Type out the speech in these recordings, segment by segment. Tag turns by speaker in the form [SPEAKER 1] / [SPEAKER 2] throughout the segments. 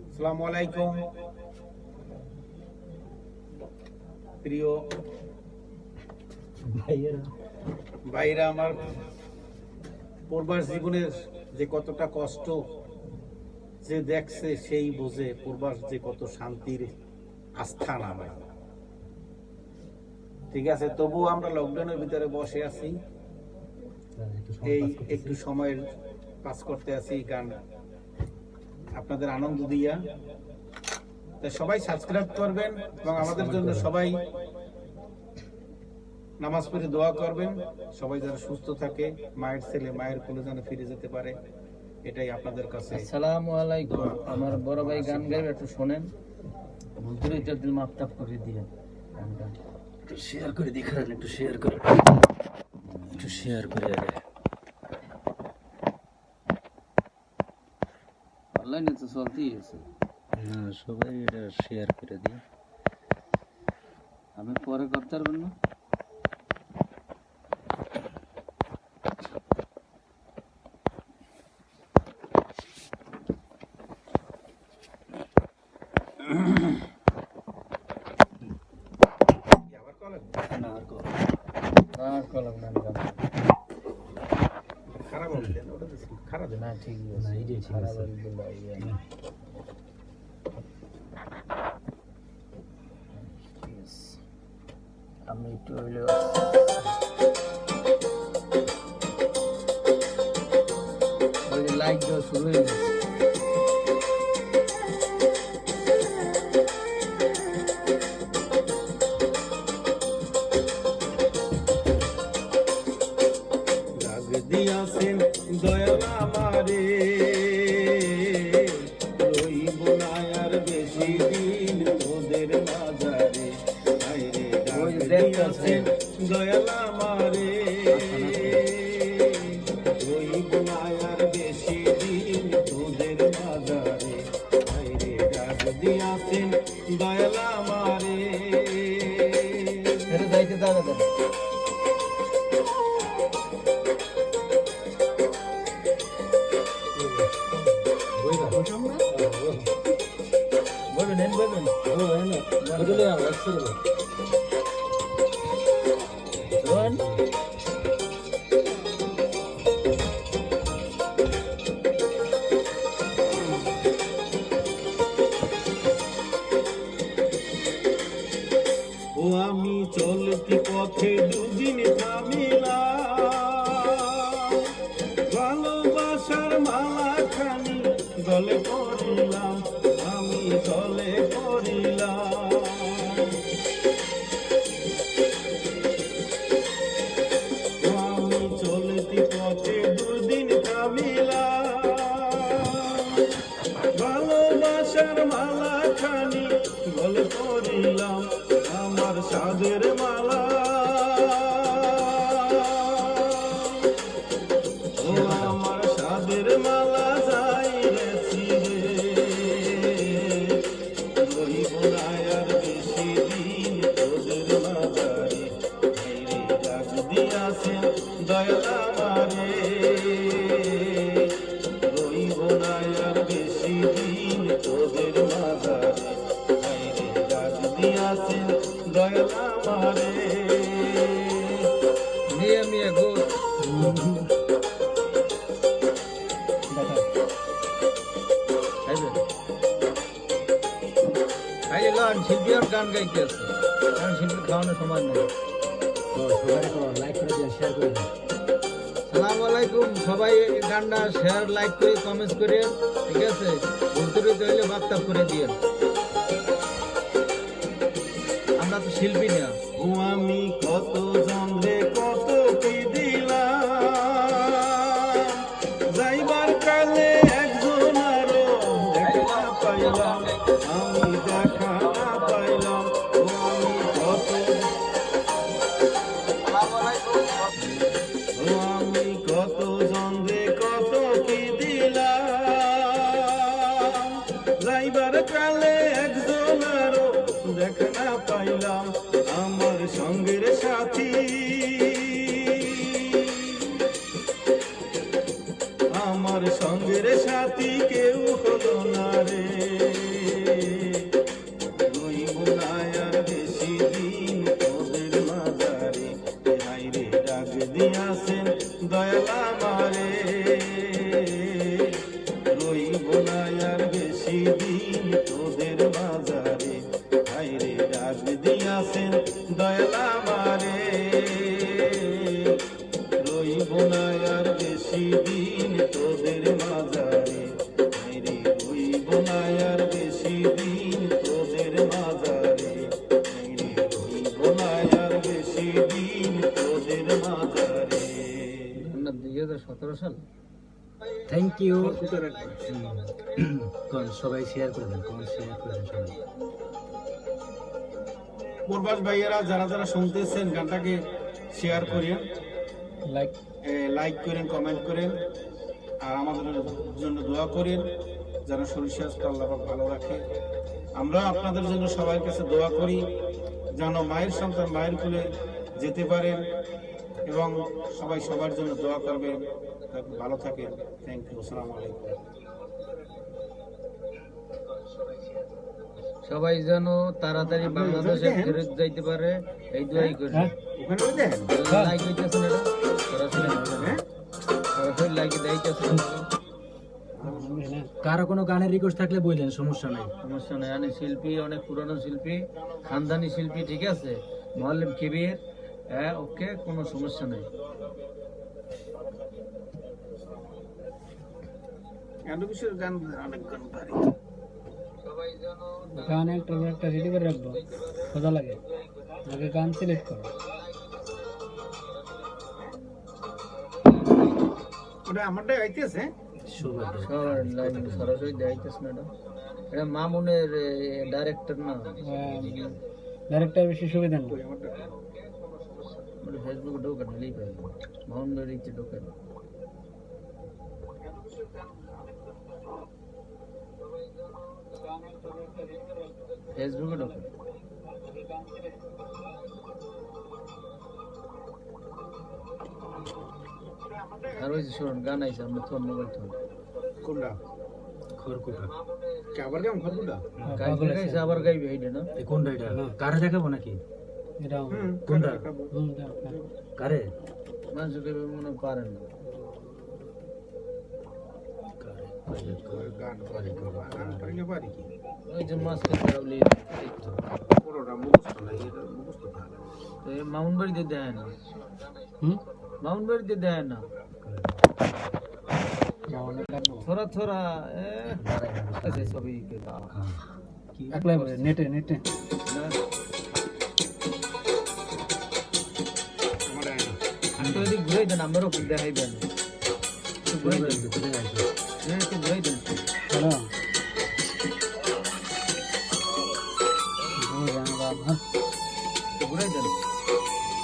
[SPEAKER 1] আসসালামু আলাইকুম প্রিয় ভাইরা, আমার প্রবাস জীবনের যে কতটা কষ্ট যে দেখছে সেই বোঝে প্রবাস যে কত শান্তির আস্থানা ভাই। ঠিক আছে, তবুও আমরা লকডাউনের ভিতরে বসে আছি, এই একটু সময়ের পাস করতে আছি গান আপনাদের আনন্দ দিয়া। তাই সবাই সাবস্ক্রাইব করবেন এবং আমাদের জন্য সবাই নামাজ পড়ে দোয়া করবেন। সবাই যেন সুস্থ থাকে, মায়ের ছেলে মায়ের কোলে যেন ফিরে যেতে পারে, এটাই আপনাদের কাছে।
[SPEAKER 2] আসসালামু আলাইকুম। আমার বড় ভাই গান গাইবে, একটু শোনেন। ভুলতে দিন মাপটাপ করে দিয়ে গানটা একটু শেয়ার করে দিই। খারাপ একটু শেয়ার করে অনলাইনে তো চলতেই আছে। সবাই এটা শেয়ার করে দিই। আমি পরে করতে পারবেন না?
[SPEAKER 1] খারাপ
[SPEAKER 2] না, ঠিক আছে। আমি একটু হইলে লাইক দেওয়া শুরু হয়ে গেছে।
[SPEAKER 1] দিয়াছেন দয়াল আমারে, রইব না আর বেশি দিন তোদের মাঝারে। আইরে ডাক দিয়াছেন দয়াল আমারে, রইব না আর বেশি দিন তোদের মাঝারে। আইরে ডাক দিয়াছেন দয়াল আমারে।
[SPEAKER 2] যাইতে দাঁড়া
[SPEAKER 1] ও আমি চলতি পথে দুদিন থামিলাম, ভালোবাসার মালা খানি গলে পড়িলাম, আমি গলে পড়িলাম। ও আমি চলতি পথে দুদিন থামিলাম, ভালোবাসার মালা খানি গলে পড়িলাম, আমার সাদের মালা। ও আমার সাদের মালা যাই রেছি রে, রইব না আর বেশি দিন তোদের মাঝারে। আইরে ডাক দিয়াছেন দয়াল আমারে, রইব না আর বেশি দিন তোদের মাঝারে। আইরে ডাক দিয়াছেন দয়াল আমারে।
[SPEAKER 2] মিয়া মিয়া গো শিল্পী আর গান গাইতে আছে, কারণ শিল্পীর খাওয়ানোর সময় নেই। সালাম আলাইকুম, সবাই গানটা শেয়ার লাইক করে কমেন্ট করে, ঠিক আছে? বলতে রইতে হইলে বার্তাপ করে দিয়ে। আমরা তো শিল্পী না।
[SPEAKER 1] ও আমি কত জন্মে কত কি দিলাম, যাইবার কালে একজন আরো দেখা পাইলাম, আমি দেখা না পাইলাম। ও আমি কত, ও আমি কত জন্মে কত কি দিলাম, যাইবার কালে একজন আরো দেখা না পাইলাম, আমার সঙ্গের সাথী। সঙ্গের সাথী কেউ হলো না রে, রইব না আর বেশি দিন তোদের মাঝারে, হাই রে ডাক দিয়াছেন দয়াল আমারে, রইব না আর বেশি দিন তোদের মাঝারে, হাই রে ডাক দিয়াছেন দয়াল আমারে, রইব না আর বেশি দিন তোদের মাঝারে, হাই রে রইব না আর বেশি দিন তোদের মাঝারে, হাই রে রইব না আর বেশি দিন তোদের মাঝারে।
[SPEAKER 2] 2017 সাল।
[SPEAKER 3] Thank you.
[SPEAKER 1] কম্পিউটার একটা।
[SPEAKER 3] কোন সবাই শেয়ার করে দেন, কোন শেয়ার করে দেন সবাই।
[SPEAKER 1] প্রবাস ভাইয়েরা যারা যারা শুনতেছেন গানটাকে শেয়ার করেন, লাইক করেন, কমেন্ট করেন, আর আমাদের জন্য দোয়া করেন যেন সরিষাটা আল্লাহ পাক ভালো রাখে। আমরা আপনাদের জন্য সবার কাছে দোয়া করি যেন মায়ের সন্তান মায়ের কোলে যেতে পারেন, এবং সবাই সবার জন্য দোয়া করবেন, ভালো থাকেন। থ্যাংক ইউ, আসসালামু আলাইকুম।
[SPEAKER 2] সবাই যেন তাড়াতাড়ি বাংলাদেশে ফেরত যাইতে পারে এই দোয়াই করি।
[SPEAKER 1] ওখানে ওই দেখেন
[SPEAKER 2] লাইক হইতেছেন, এটা সরাসরি সরাসরি লাইক দেইতেছেন।
[SPEAKER 3] কারো কোনো গানের রিকোয়েস্ট থাকলে বললেন, সমস্যা নাই।
[SPEAKER 2] সমস্যা নাই, আমি শিল্পী অনেক পুরানো শিল্পী, খানদানি শিল্পী, ঠিক আছে, মোয়াল্লেম কবির, হ্যাঁ ওকে, কোনো সমস্যা নাই।
[SPEAKER 1] গান অনেক গান ভারী।
[SPEAKER 4] গান একটা রেডি করে রাখবো, মজা লাগে, আগে গান সিলেক্ট করো।
[SPEAKER 1] ওটা আমারটাই আইতেছে।
[SPEAKER 2] সবার লাইন সরাসরি দেখাইতেছে না, এটা মামুনের ডাইরেক্টর না,
[SPEAKER 4] ডাইরেক্টর বেশি সুবিধা নেই।
[SPEAKER 2] ফেসবুকে ঢোকেন হলেই পাই, মামুনের রিচে ঢোকেন। ফেসবুকে ঢোকেন। আর ওই যে শুনুন গান আইছে, আমরা তো মোবাইল তো
[SPEAKER 1] কোনটা?
[SPEAKER 3] খরকুটা।
[SPEAKER 1] কে আবার কেমন খরকুটা?
[SPEAKER 2] গাইছে আবার গাইবে এইটা না,
[SPEAKER 3] এই কোনটা এটা? কারে দেখাবো নাকি?
[SPEAKER 4] এটা
[SPEAKER 3] কোনটা?
[SPEAKER 4] দাও।
[SPEAKER 3] কারে?
[SPEAKER 2] মানুষ গাইবে মনে পারেন না।
[SPEAKER 1] গান পারি, গান পারিলে পারি কি?
[SPEAKER 2] ওই যে মাস্টার কারাবলি
[SPEAKER 1] পুরোটা মুখস্থ নাই, এটা মুখস্থ থাকে না।
[SPEAKER 2] তো এই মাউন্ট বাড়িতে দেয় না, মাউন্ট বাড়িতে দেয় না, থোড়া থোড়া ऐसे सभी के
[SPEAKER 4] একলাই নেটে
[SPEAKER 1] আমার আয় না।
[SPEAKER 2] तो यदि घुराई देन हमरो को देखाई देन तो घुराई देन तो घुराई देन
[SPEAKER 4] হ্যালো
[SPEAKER 2] तो घुराई देन।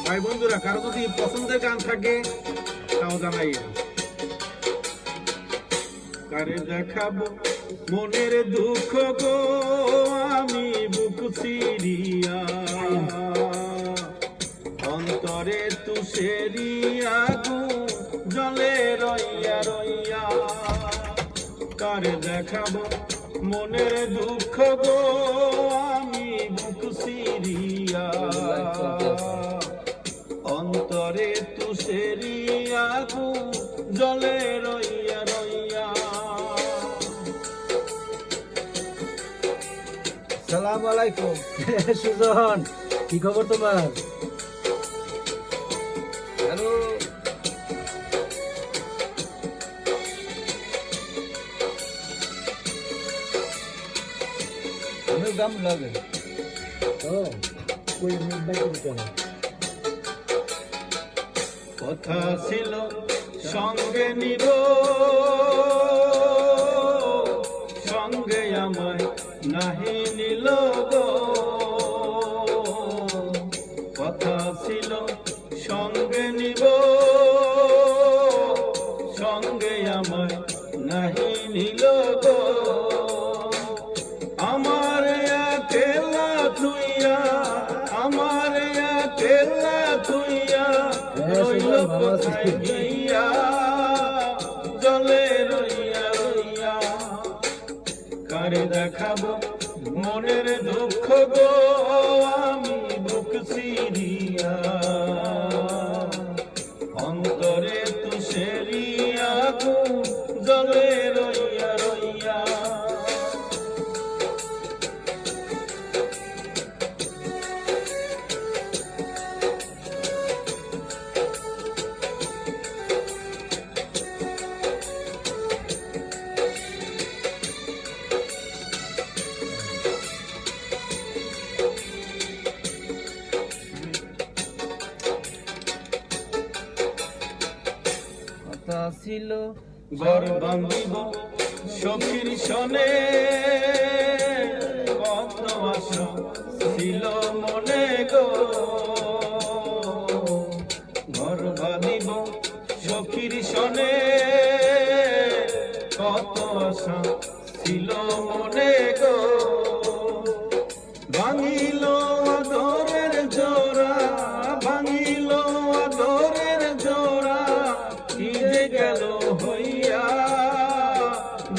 [SPEAKER 1] ভাই বন্ধুরা, কারো যদি পছন্দের গান থাকে তাও জানাই। কারে দেখাবো মনের দুঃখ গো আমি বুক চিরিয়া, অন্তরে তুষেরি আগুন জলে রইয়া রইয়া, কারে দেখাবো মনের দুঃখ গো আমি বুক চিরিয়া, অন্তরে তুষেরি আগুন জলে রইয়া রইয়া।
[SPEAKER 2] আসসালামু আলাইকুম
[SPEAKER 3] সুজন, কি খবর তোমার?
[SPEAKER 2] হ্যালো আমি গাম লাগে
[SPEAKER 3] ও কই মিডনাইট কেন?
[SPEAKER 1] কথা ছিল সঙ্গে নিব, সঙ্গে আমায় নাহি নিল গো, কথা ছিল সঙ্গে নিব, সঙ্গে আমায় নাহি নিল গো, আমার একলা তুইয়া, আমার একলা তুইয়া রইল কোথায় গিয়া, জলে রইয়া সিরিয়া অন্তরে তুষেরি আগুন জ্বলে রইয়া রইয়া
[SPEAKER 2] কথা ছিল
[SPEAKER 1] ঘর বান্ধিব সখীর সনে কত আশা ছিল মনে গো ঘর বাঁধিব সখীর সনে কত আশা ছিল মনে গো ভাঙিল আদরের জোড়া ভাঙিল আদরের জোড়া কি যে গেল হইয়া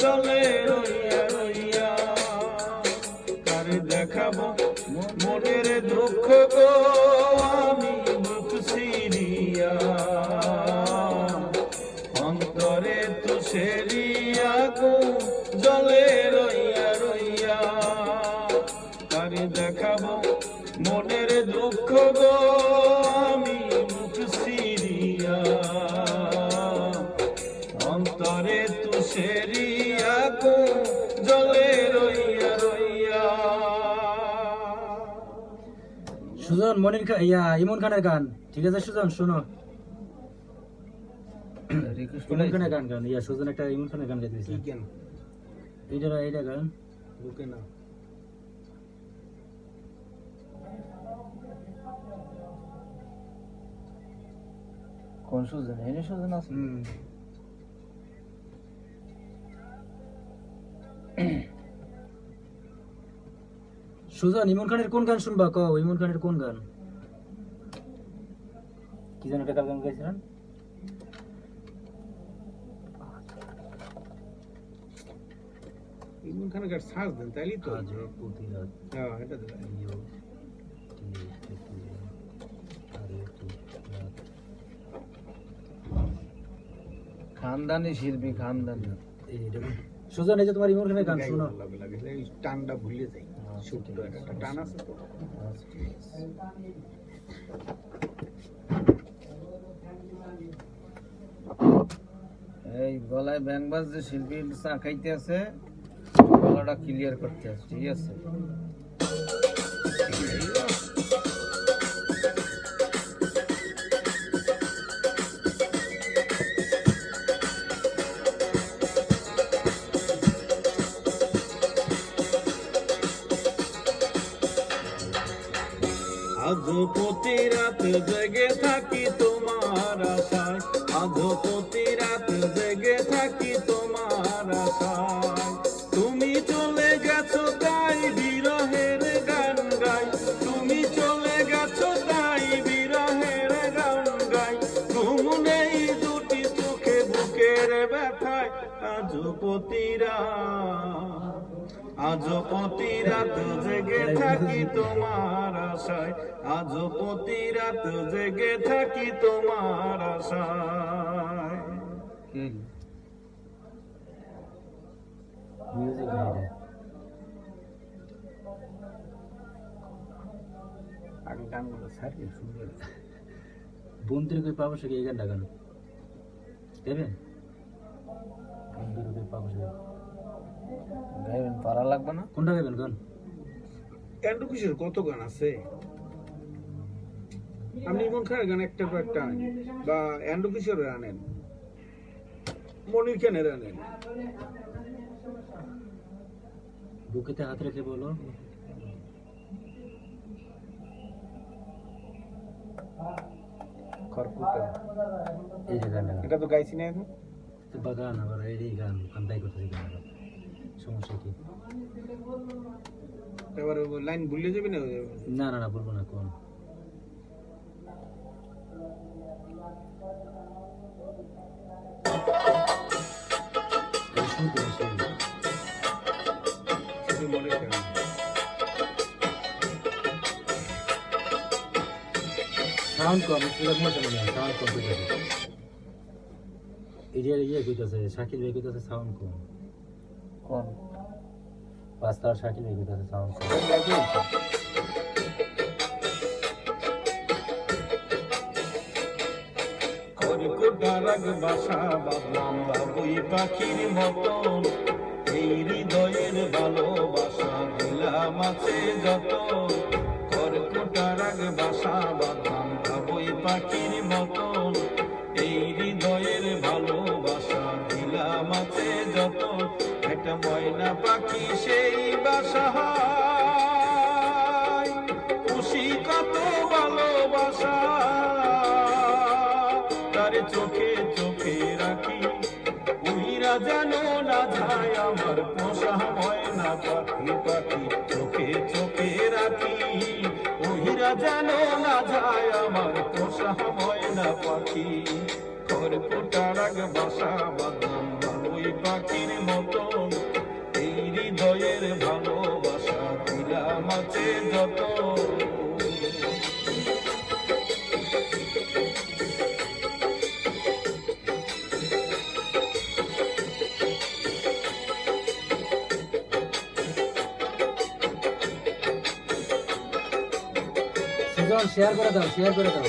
[SPEAKER 1] জলে রইয়া রইয়া কারে দেখাবো মনের দুঃখ গো আমি মুখ সিরিয়া অন্তরে তুষেরি আগুন জলে রইয়া রইয়া কারে দেখাবো মনের দুঃখ গো আমি মুখ সিরিয়া অন্তরে তুষেরি আগুন জলে রইয়া রইয়া
[SPEAKER 3] সুজন ইমন খানের গান ঠিক আছে সুজন শোনো
[SPEAKER 2] রিকোয়েস্ট
[SPEAKER 3] ইমন খানের গান গান সুজন একটা ইমন খানের গান গাইতে
[SPEAKER 1] কি
[SPEAKER 3] দিয়েছে
[SPEAKER 1] কেন
[SPEAKER 3] এইটা গান
[SPEAKER 1] বুকে না
[SPEAKER 2] কোন সুজন এনে সুজন আছে
[SPEAKER 3] সুজন ইমন খানের কোন গান শুনবা কও ইমন খানের কোন গান কি যেন একটা গান গাইছিলেন
[SPEAKER 1] ইমন খানের কাছে সাজ দেন তাইলে তো
[SPEAKER 3] আজ প্রতি রাত
[SPEAKER 1] হ্যাঁ এটা তো
[SPEAKER 3] ইয়ো আরে তুই রাত
[SPEAKER 2] খানদানি শিল্পী খানদানি
[SPEAKER 3] এইটা সুজন এই যে তোমার ইমন খানের গান শোনো
[SPEAKER 1] লাগে লাগে এই টানটা ভুলে যাই শুদ্ধ একটা টান আছে তো
[SPEAKER 2] এই গলায় ব্যাংবাজ যে শিল্পী চা খাইতে আছে গলাটা ক্লিয়ার করতে আছে ঠিক আছে
[SPEAKER 1] আজ প্রতি রাত জেগে থাকি তোমার আশায় আজ প্রতি রাত জেগে থাকি তোমার আশায় তুমি চলে গেছো তাই বিরহের গান গাই তুমি চলে গেছো তাই বিরহের গান গাই ঘুম নেই দুটি চোখে বুকের ব্যথায় আজ প্রতি রাত জেগে থাকি তোমার আশায় আজ প্রতি রাত জেগে থাকি তোমার আশায়
[SPEAKER 3] মিউজিক গাইডে
[SPEAKER 1] আগে গানগুলো ছাড়িয়ে সুন্দর
[SPEAKER 3] বন্ধুর কই পাবো সে এই গানটা গান দেবেন বন্ধুর কই পাবো সে
[SPEAKER 2] গাইবেন পারা লাগবে না
[SPEAKER 3] কোনটা গাইবেন গান
[SPEAKER 1] এন্ড্রু কিশোর কত গান আছে আপনি ইমন খানের গান একটা পর একটা আনেন বা এন্ড্রু কিশোরের আনেন মনির খানের আনেন
[SPEAKER 3] বুকেতে হাত রেখে বলো
[SPEAKER 1] খরকুটা
[SPEAKER 3] এই যে গানটা
[SPEAKER 1] এটা তো গাইছি না এখন
[SPEAKER 3] তো বাগান আবার এই গান কান্দাই করতেছি গান সমস্যা কি
[SPEAKER 1] এবার লাইন ভুলে যাবে না
[SPEAKER 3] না না না বলবো না কোন শুনতে শুনতে
[SPEAKER 1] শুধু মনির খান
[SPEAKER 3] সাউন্ড কম স্পিকার মোশন না সাউন্ড কম কইতাছে এরিয়া ইয়ে কইতাছে শাকিল ভাই কইতাছে সাউন্ড কম
[SPEAKER 2] কোন
[SPEAKER 3] পাঁচটার শাকিল ভাই কইতাছে সাউন্ড কম
[SPEAKER 1] কর্কটারাগ বাসা বাঁধলাম বাবুই পাখির মতন, এই হৃদয়ের ভালোবাসা দিলাম আছে যত। কর্কটারাগ বাসা বাঁধলাম বাবুই পাখির মতন, এই হৃদয়ের ভালোবাসা দিলাম আছে যত। একটা ময়না পাখি সেই বাসা খুশি কত ভালোবাসা, তারে চোখে চোখে রাখি উইরা যেন না যায় আমার পোষা ময়না পাখি। পাখি চোখে চোখে রাখি উইরা যেন না যায় আমার পোষা ময়না পাখি। কর্কটারাগ বাসা বাঁধলাম বাবুই পাখির মতন, এই হৃদয়ের ভালোবাসা দিলাম আছে যত।
[SPEAKER 3] সুজন শেয়ার করে দাও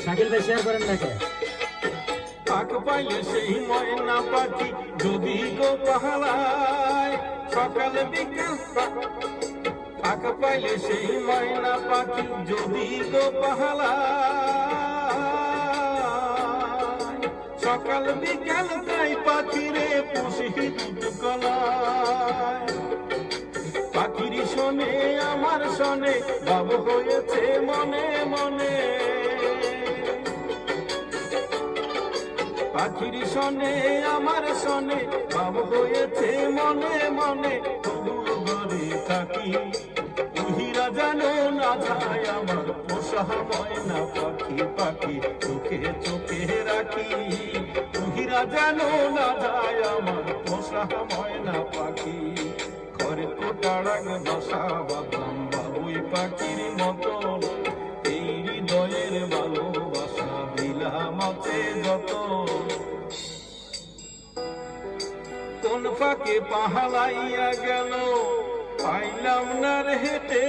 [SPEAKER 3] শাকিল ভাই শেয়ার করেন না কে
[SPEAKER 1] পাক পাইলে সেই ময়না পাখি যদি গো পাহালায় সকাল বিকাল। পাক পাইলে সেই ময়না পাখি যদি গো পাহালায় সকাল বিকাল তাই পাখিরে পুষি দুটো গলায়। পাখির শোনে আমার শোনে বাবু হয়েছে মনে মনে, পাখির শোনে আমার শোনে বাবু হয়েছে মনে মনে। তবু ঘরে থাকি উহিরা যেন না যায় আমার পোষা ময়না পাখি। পাখি চোখে চোখে রাখি উহিরা যেন না যায় আমার পোষা ময়না পাখি। কর্কটারাগ বাসা বাঁধলাম বাবুই পাখির মতন, এই হৃদয়ের ভালোবাসা দিলাম আছে যত। কোন ফাঁকে পাহালাইয়া গেল পাইলাম না রে হেঁটে,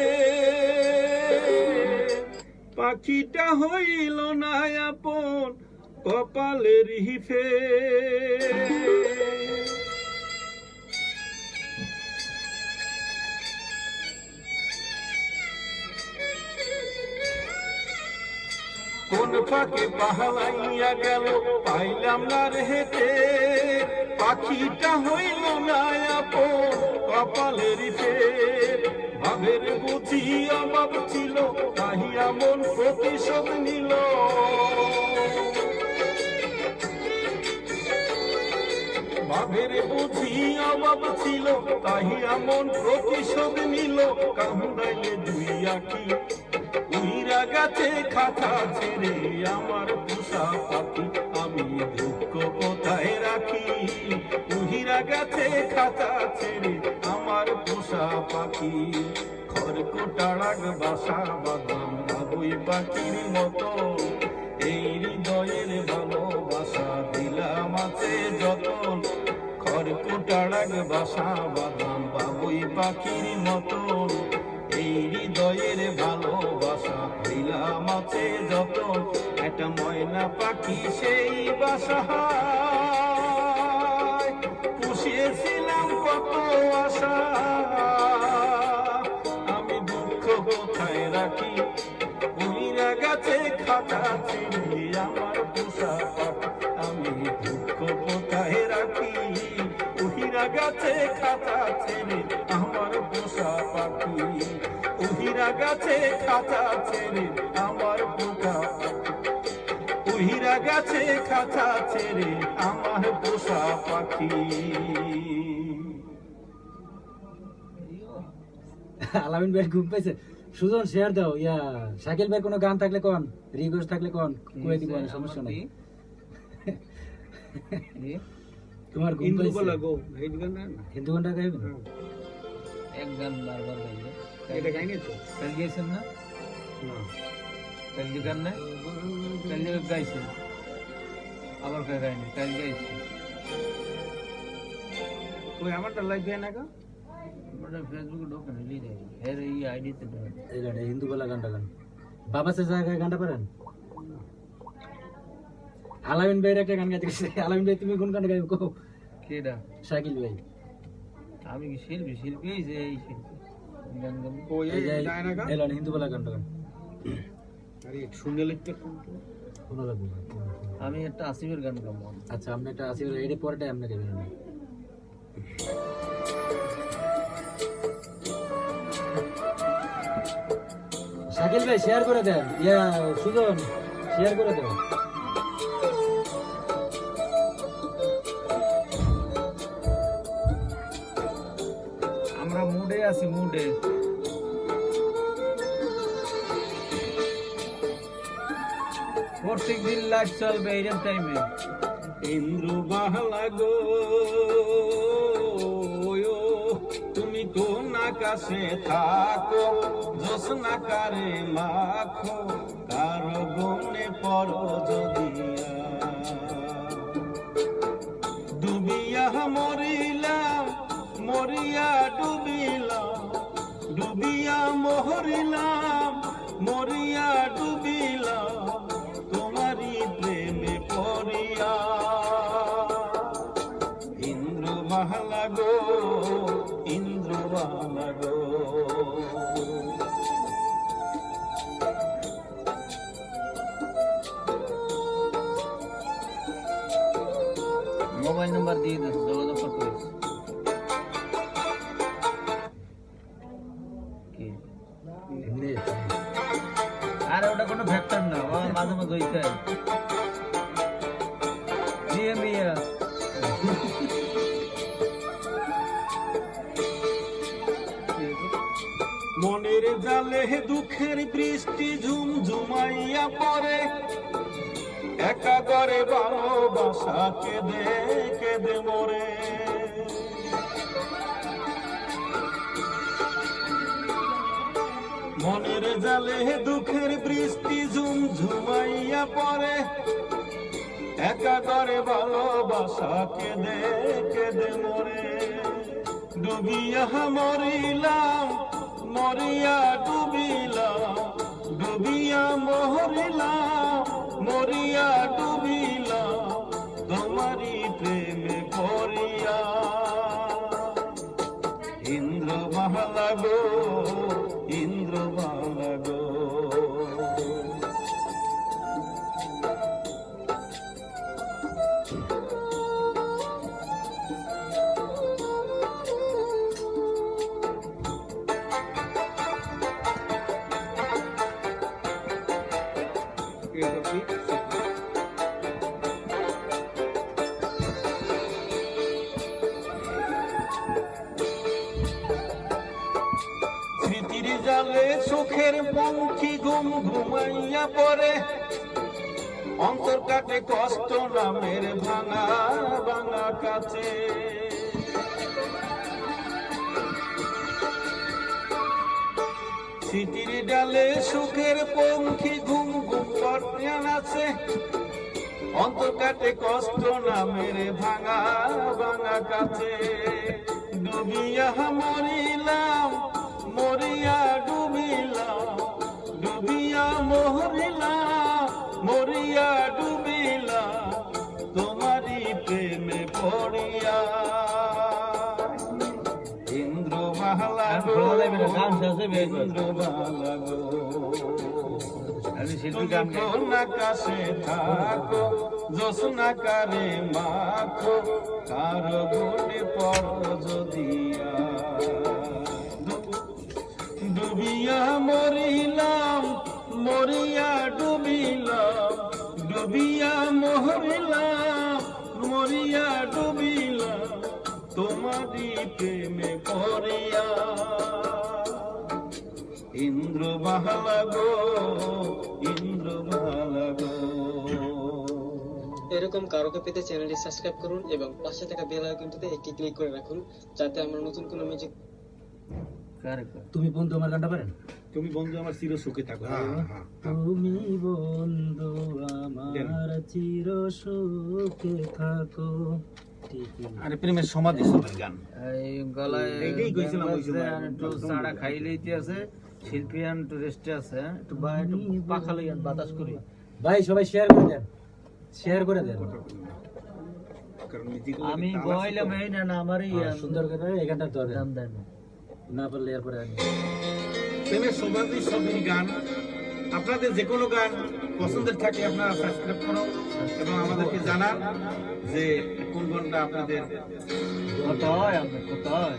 [SPEAKER 1] পাখিটা হইল না আপন কপালের হিফে। কোন ফাঁকে পাহালাইয়া গেল পাইলাম না রে হেঁটে, পাখিটা হইল না আপন কপালের ফের। ভাবের বুঝি অভাব ছিল তাহিয়া মন প্রতিশোধ নিল, ভাবের বুঝি অভাব ছিল তাহিয়া মন প্রতিশোধ নিল। কান্দাইলে দুই আঁখি উইরা গাছে খাঁচা ছেড়ে আমার পোষা পাখি আমি দুঃখ কোথায় রাখি। উহিরা গাছে খাঁচা ছেড়ে আমার পোষা পাখি। কর্কটারাগ বাসা বাঁধলাম বাবুই পাখির মতো, এই হৃদয়ের ভালোবাসা দিলাম আছে যতন। কর্কটারাগ বাসা বাঁধলাম বাবুই পাখির মতন, এই হৃদয়ের ভালোবাসা দিলাম আছে যতন। একটা ময়না পাখি সেই বাসা পুষিয়েছিলাম কত আশা, আমি দুঃখ কোথায় রাখি উইরা গাছে খাঁচা ছিঁড়ে আমার পোষা পাখি। আমি দুঃখ কোথায় রাখি উহিরা গাছে খাঁচা ছেড়ে আমার পোষা পাখি। উহিরা গাছে খাঁচা ছেড়ে আমার পোষা পাখি। উহিরা গাছে খাঁচা ছেড়ে আমার পোষা পাখি।
[SPEAKER 3] আলামিন ভাই ঘুম পাইছে সুজন শেয়ার দাও ইয়া শাকিল ভাই কোনো গান থাকলে কোন রিকোয়েস্ট থাকলে কোন কই দিব না সমস্যা নাই তোমার ঘুম
[SPEAKER 1] হিন্দু
[SPEAKER 3] পাইছে
[SPEAKER 1] বলা গো হিন্দু গান না
[SPEAKER 3] হিন্দু গানটা গাইবে না
[SPEAKER 2] এক গান বারবার গাইলে
[SPEAKER 1] এটা গাইনি তো
[SPEAKER 2] কাল গেছেন না
[SPEAKER 1] না
[SPEAKER 2] কালকে গান নাই, কালকে গাইছে, আবার গাইনি, কাল গাইছে।
[SPEAKER 1] ওই আমারটা লাইভ হয় না গো?
[SPEAKER 2] আমরা ফেসবুকে ঢোকে না, লিখে দেয়। এর এই আইডিতে ঢোকে।
[SPEAKER 3] এই গান হিন্দু বেলা গানটা গান বাবা সে জায়গায় গানটা পারেন আলামিন ভাইয়ের একটা গান গাইতে গেছে আলামিন ভাই তুমি কোন গানটা গাইবে কো
[SPEAKER 2] কেডা?
[SPEAKER 3] শাকিল ভাই
[SPEAKER 2] আমি কি শিল্পী? শিল্পী এই যে এই শিল্পী গান গান।
[SPEAKER 1] ওই
[SPEAKER 3] এই যে
[SPEAKER 1] যায় না গো?
[SPEAKER 3] এলান হিন্দু বেলা গানটা গান
[SPEAKER 1] আরে শুনে লিখতে শুনতে
[SPEAKER 3] কোন লাগবে না।
[SPEAKER 2] আমি একটা আসিফের গান গাবো।
[SPEAKER 3] আচ্ছা আপনি একটা আসি এর পরেটাই আপনি গাইবেন না শাকিল ভাই শেয়ার করে দেন ইয়া সুজন শেয়ার করে দেন
[SPEAKER 2] আমরা মুডে আছি, মুডে। প্রত্যেকদিন লাইভ চলবে এইরকম টাইমে।
[SPEAKER 1] ইন্দ্র বাহলা গো তুমি কোন আকাশে থাকো জোসনা কারে মাখো কার বনে পড়ো যদিয়া ডুবিয়া মরিলাম মরিয়া ডুবিলাম ডুবিয়া মরিলাম মরিয়া ডুবিলাম তোমারি প্রেমে পড়িয়া ইন্দ্র বাহলা গো ইন্দ্র বাহলা গো
[SPEAKER 2] মোবাইল নাম্বার দিয়ে দেন, যোগাযোগ করতে হবে। কি?
[SPEAKER 3] এমনি
[SPEAKER 2] আরে ওটা কোনো ফ্যাক্টর না, ও মাঝে মাঝে হইতে হয়। দিয়ে মিয়া
[SPEAKER 1] মনের জালে দুঃখের বৃষ্টি ঝুমঝুমাইয়া পড়ে একা করে ভালোবাসা কেঁদে কেঁদে মরে মনের জালে দুঃখের বৃষ্টি ঝুমঝুমাইয়া পড়ে একা করে ভালোবাসা কেঁদে কেঁদে মরে ডুবিয়া মরিলাম মরিয়া ডুবিলাম ডুবিয়া মরিলাম মরিয়া ডুবিলাম তোমারি প্রেমে পড়িয়া ইন্দ্র বাহলা গো ইন্দ্র বাহলা গো স্মৃতির জালে সুখের পঙ্খী ঘুম ঘুমাইয়া পড়ে অন্তর কাটে কষ্ট নামের ভাঙা ভাঙা কাছে স্মৃতির ডালে সুখের পঙ্খী ঘুম ঘুম করতে আছে অন্তর কাটে কষ্ট নামের ভাঙা ভাঙা কাছে ডুবিয়া মরিলাম মরিয়া ডুবিলাম ডুবিয়া মরিলাম মরিয়া ডুবিলাম তোমারি প্রেমে পড়িয়া ইন্দ্র বাহলা গো ইন্দ্র বাহলা গো
[SPEAKER 2] আমি শিল্পী গান গাই।
[SPEAKER 1] কোন আকাশে থাকো জোসনা কারে মাখো কার গুণে পড়ো যদিয়া ডুবিয়া মরিলাম মরিয়া ডুবিলাম ডুবিয়া মরিলাম মরিয়া ডুবিলাম তোমারি প্রেমে পড়িয়া ইন্দ্র বাহলা গো ইন্দ্র বাহলা গো
[SPEAKER 5] এরকম কারোকে পেতে চ্যানেলটি সাবস্ক্রাইব করুন এবং পাশে থাকা বেল আইকনটিতে একটি ক্লিক করে রাখুন যাতে আমরা নতুন কোনো মিউজিক
[SPEAKER 2] কারে কয়?
[SPEAKER 3] তুমি বন্ধু আমার গানটা পারেন
[SPEAKER 1] তুমি বন্ধু আমার চির সুখে থাকো। হ্যাঁ, হ্যাঁ, হ্যাঁ।
[SPEAKER 3] তুমি বন্ধু আমার চির সুখে থাকো। ঠিকই।
[SPEAKER 1] আরে প্রেমের সমাধি সুরের গান।
[SPEAKER 2] এই গলায়
[SPEAKER 1] এইটাই কইছিলাম ওই সময়।
[SPEAKER 2] একটু চাড়া খাইলেইতে আছে, শিল্পী একটু রেস্টে আছে, একটু একটু পাখা লইয়া বাতাস করি।
[SPEAKER 3] ভাই সবাই শেয়ার করে দেন, শেয়ার করে দেন।
[SPEAKER 1] কারণ মিউজিক
[SPEAKER 2] আমি বইলাম এই না আমারই
[SPEAKER 3] সুন্দর করে এই গানটা ধরে
[SPEAKER 2] দাম দেন
[SPEAKER 3] না পারলে এরপরে আনি।
[SPEAKER 1] প্রেমের সমাধি সুরের গান। আপনাদের যে কোনো গান পছন্দের থাকে আপনারা সাবস্ক্রাইব করুন এবং আমাদেরকে জানান যে কোন গানটা আপনাদের
[SPEAKER 2] কত হয় আপনার কত হয়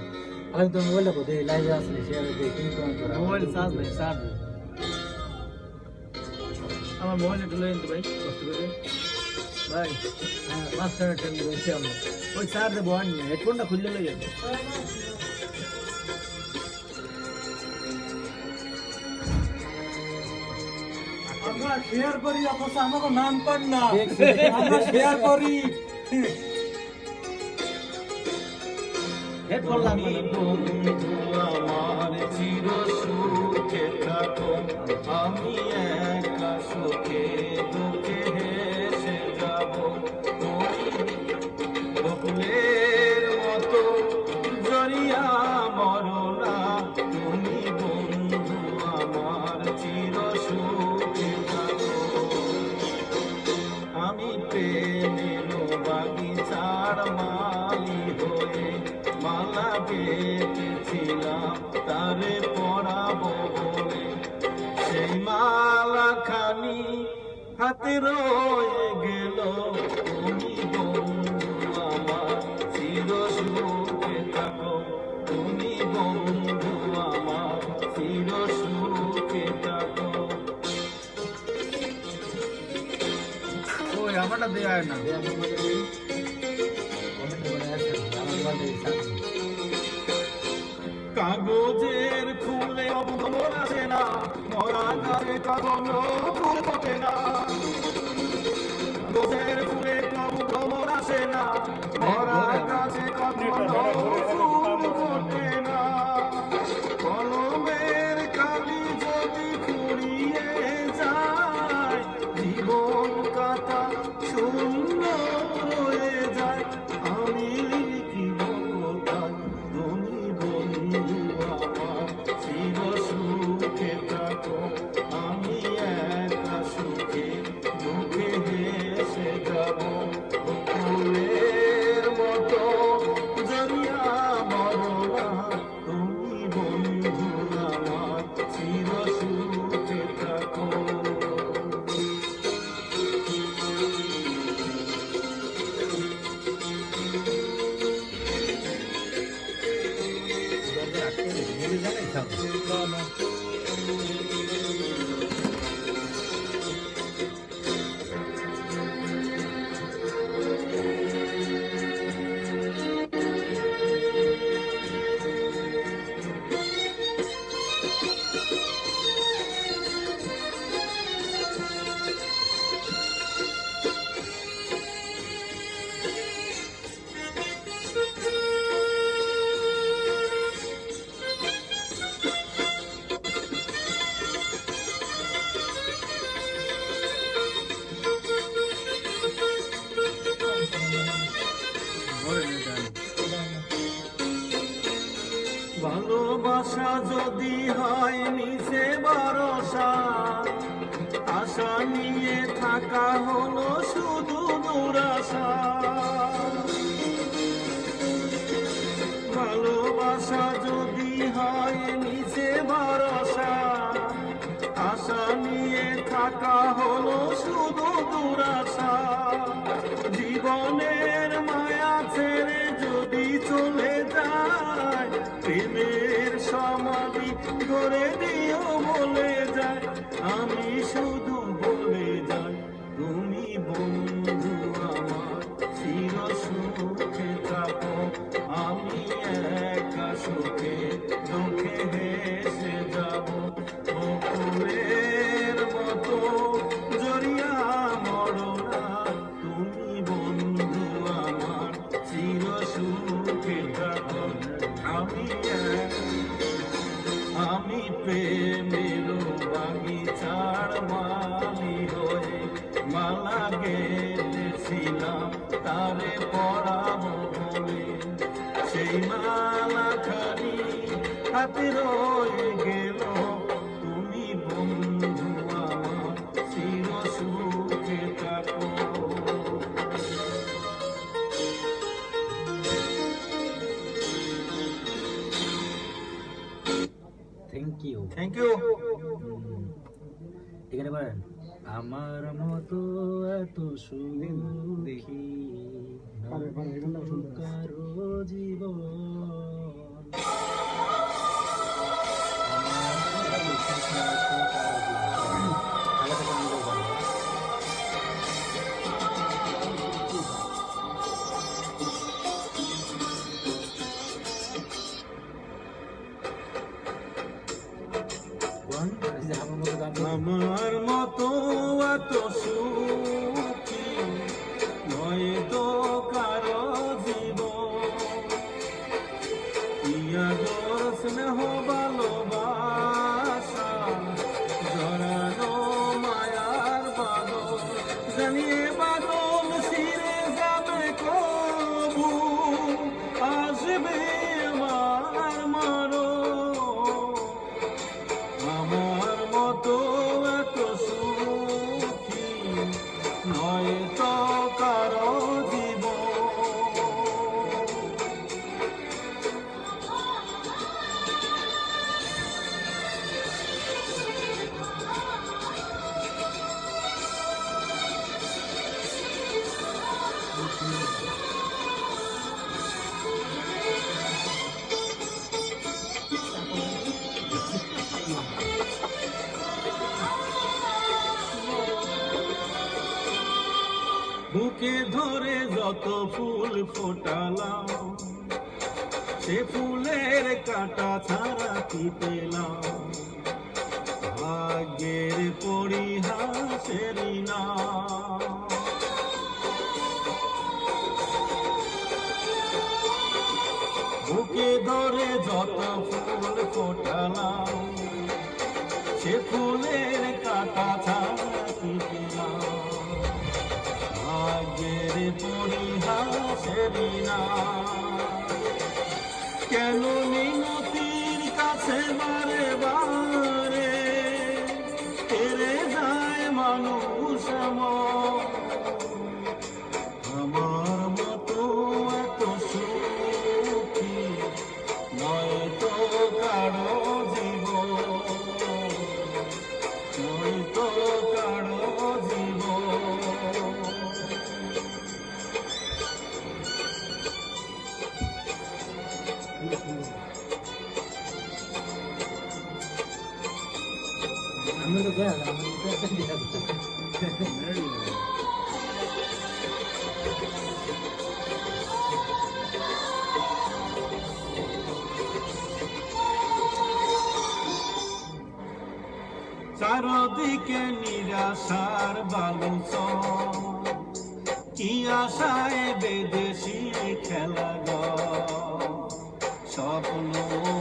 [SPEAKER 3] আমি তো মোবাইলটা কোথায় লাইভে আসলে শেয়ার দিয়ে কি কমেন্ট করা
[SPEAKER 2] মোবাইল চার্জ নেই চার্জ আমার মোবাইল একটু লইন তো ভাই কষ্ট করে ভাই মাঝখানে টেন রয়েছে আমার ওই চার্জে বহান নেই হেডফোনটা খুললে লই যাবে
[SPEAKER 6] আমরা শেয়ার করি অথচ আমাকে নাম পান না আমরা শেয়ার করি
[SPEAKER 2] হেডফোন লাগবে না
[SPEAKER 1] আমার চির সুখে থাকো আমি একা সুখে দুঃখে হেসে যাব বকুলের মতো জড়িয়া মরনা তুমি বন্ধু আমার চির সুখে থাকো আমি প্রেমের বাগিচার মালি হয়ে মালা গেঁথেছিলাম তারে পরাবো বলে সেই মালা খানি হাতে রয়ে গেল তুমি বন্ধু আমার চির সুখে থাকো তুমি বন্ধু আমার চির সুখে থাকো।
[SPEAKER 2] ওই আমারটা দেয়া হয় না
[SPEAKER 1] কাগজের ফুলে অবধর আসে না মরা গাছে কখনো ফুল ফোটে না কাগজের ফুলে অবধর আসে না মরা গাছে কখনো ফুল ফোটে না কলমের কালি যদি ফুরিয়ে যায় জীবন কাটা শূন্য হয়ে যায় আমি লিখিব কোথায় তুমি বন্ধু আমার চির সুখে থাকো আমি একা সুখে দুঃখে হেসে যাব ফুলের মতো জড়িয়া মরনা তুমি বন্ধু আমার চির সুখে থাকো। ভালোবাসা যদি হয় নিচে ভরসা আশা নিয়ে থাকা হলো শুধু দুরাশা ভালোবাসা যদি হয় নিচে ভরসা আশা নিয়ে থাকা হলো শুধু দুরাশা জীবনের মায়া ছেড়ে যদি চলে যায় প্রেমের সমাধি করে দিও বলে যায় আমি শুধু বলে যাই তুমি বন্ধু আমার চির সুখে থাকো আমি একা সুখে দুঃখে হেসে যাব বকুলের মতো জড়িয়া মরনা তুমি বন্ধু আমার চির সুখে থাকো আমি প্রেমে
[SPEAKER 7] গেছিলাম তারে পড়াবো বলে, সেই মালা খানি হাতে রয়ে গেল, তুমি বন্ধু আমার চির সুখে থাকো।
[SPEAKER 3] Thank you.
[SPEAKER 1] Thank you.
[SPEAKER 3] এখানে বলেন, আমার মতো এত সুখী কারো জীবন।
[SPEAKER 7] আমার মতো এত সুখী নয় তো কারো জীবন, ইয়াদর স্নেহ ভালোবাসা জড়ানো মায়ার বাদল, জানিয়ে বাদল ছিঁড়ে যাবে কবু, আসবে আমার মরণ। আমার মতো এত সুখী নয় তো কারো জীবন। বুকে ধরে যত ফুল ফোটালাম, সে ফুলের কাঁটা ছাড়া কি পেলাম, ভাগ্যের পরিহাসেরই না। বুকে ধরে যত ফুল ফোটালাম, সে ফুলের কাঁটা ছাড়া কি পেলাম, ভাগ্যের পরিহাসেরই না। কেন মিনতির কাছে বারে বারে হেরে যায় মানুষ মন, আমার মতো এত সুখী নয় তো কারো জীবন, নয় তো কারো জীবন।
[SPEAKER 3] আমি তো গেলাম,
[SPEAKER 7] চারদিকে নিরাশার বালুচর, কি আশায় বেদেশি খেলা ঘর, স্বপ্ন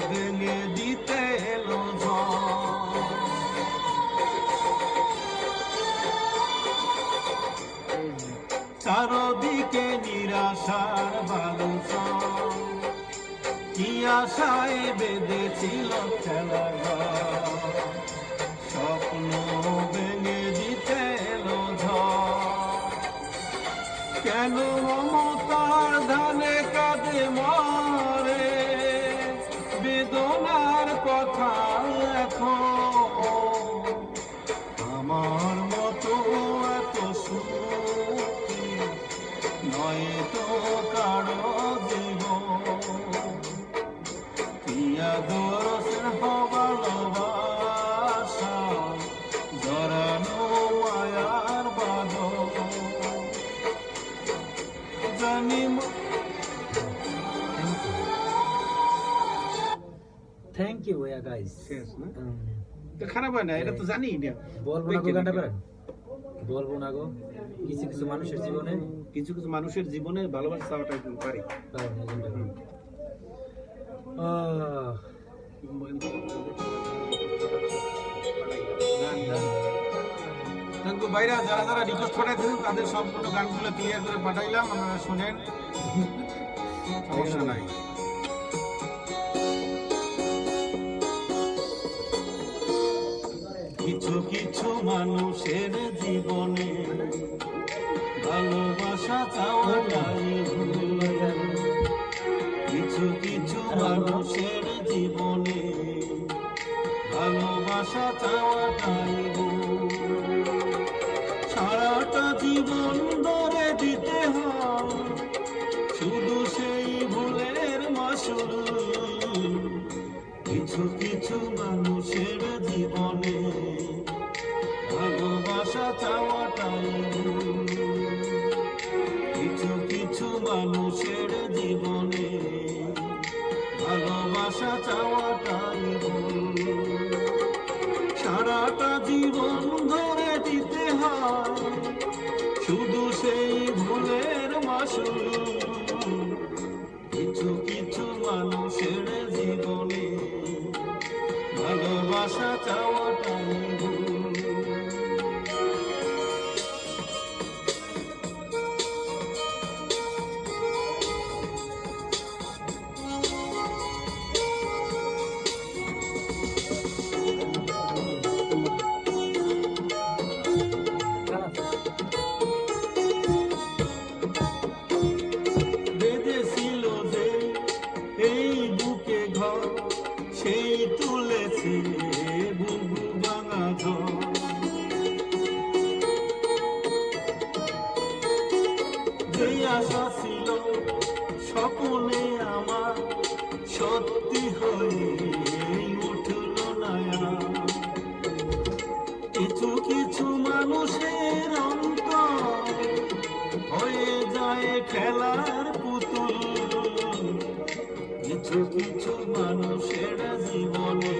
[SPEAKER 7] ভেঙে দিতে এলো ঝড়। চারদিকে নিরাশার বালুচর, কি আশায় বেঁধেছিল খেলা ঘর, স্বপ্ন ভেঙে দিতে এলো ঝড়। কেন মমতার ধানে কাঁদে মরে, বেদনার কথা এখন, আমার মতো এত সুখী নয় তো কারো জীবন, ইয়াদর স্নেহ ভালোবাসা জড়ানো মায়ার বাঁধন, জানি
[SPEAKER 3] থ্যাংক ইউ গাইস।
[SPEAKER 1] শেষ না? তো খারাপ হয় না, এটা তো জানি না।
[SPEAKER 3] বলবো না গো গানটা পারেন, বলবো না গো। কিছু কিছু মানুষের জীবনে,
[SPEAKER 1] কিছু কিছু মানুষের জীবনে ভালোবাসা চাওয়াটা একদম পারি।
[SPEAKER 3] পারেন এই গানটা গান। গান, গান।
[SPEAKER 1] কিন্তু ভাইরা যারা যারা রিকোয়েস্ট পাঠাইছেন তাদের সম্পূর্ণ গানগুলো ক্লিয়ার করে পাঠাইলাম, আপনারা শুনেন, সমস্যা নাই।
[SPEAKER 7] কিছু কিছু মানুষের জীবনে ভালোবাসা চাওয়াটাই ভুল। কিছু কিছু মানুষের জীবনে ভালোবাসা চাওয়াটাই ভুল। সারাটা জীবন ধরে দিতে হয় শুধু সেই ভুলের মাসুল। কিছু কিছু মানুষের জীবনে ভালোবাসা চাওয়াটাই ভুল। কিছু কিছু মানুষের জীবনে ভালোবাসা চাওয়াটাই ভুল। সারাটা জীবন ধরে দিতে হয় শুধু সেই ভুলের মাসুল। কিছু কিছু মানুষের জীবনে ভালোবাসা চাওয়াটাই ভুল। বেঁধেছিল যে এই বুকে ঘর, সেই তুলেছে বুবু ভাঙা ঝড়। যে আশা ছিল স্বপ্নে আমার, সত্যি হয়ে উঠল না আর। কিছু কিছু মানুষের অন্তর হয়ে যায় খেলার পুতুল। কিছু কিছু মানুষের জীবনে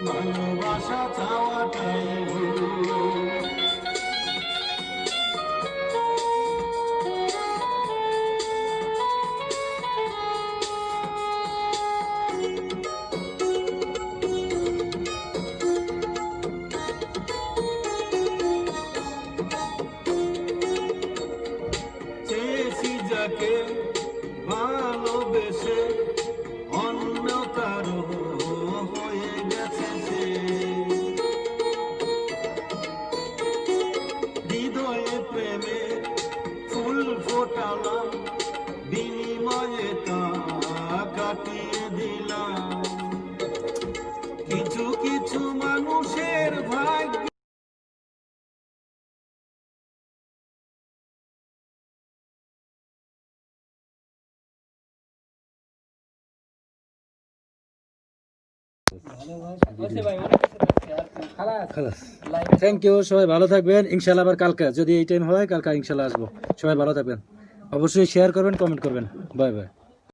[SPEAKER 7] ভালোবাসা চাওয়াটাই ভুল। চেয়েছি যাকে ভালোবেসে অন্য কারো হয়ে গেছে সে। হৃদয়ে প্রেমে ফুল ফোটালাম, বিনিময়ে তা কাটিয়ে দিলাম। কিছু কিছু মানুষের ভাগ্য
[SPEAKER 3] থ্যাংক ইউ, সবাই ভালো থাকবেন। ইনশাল্লাহ আবার কালকে যদি এই টাইম হয়, কালকে ইনশাল্লাহ আসবো। সবাই ভালো থাকবেন, অবশ্যই শেয়ার করবেন, কমেন্ট করবেন। Bye bye.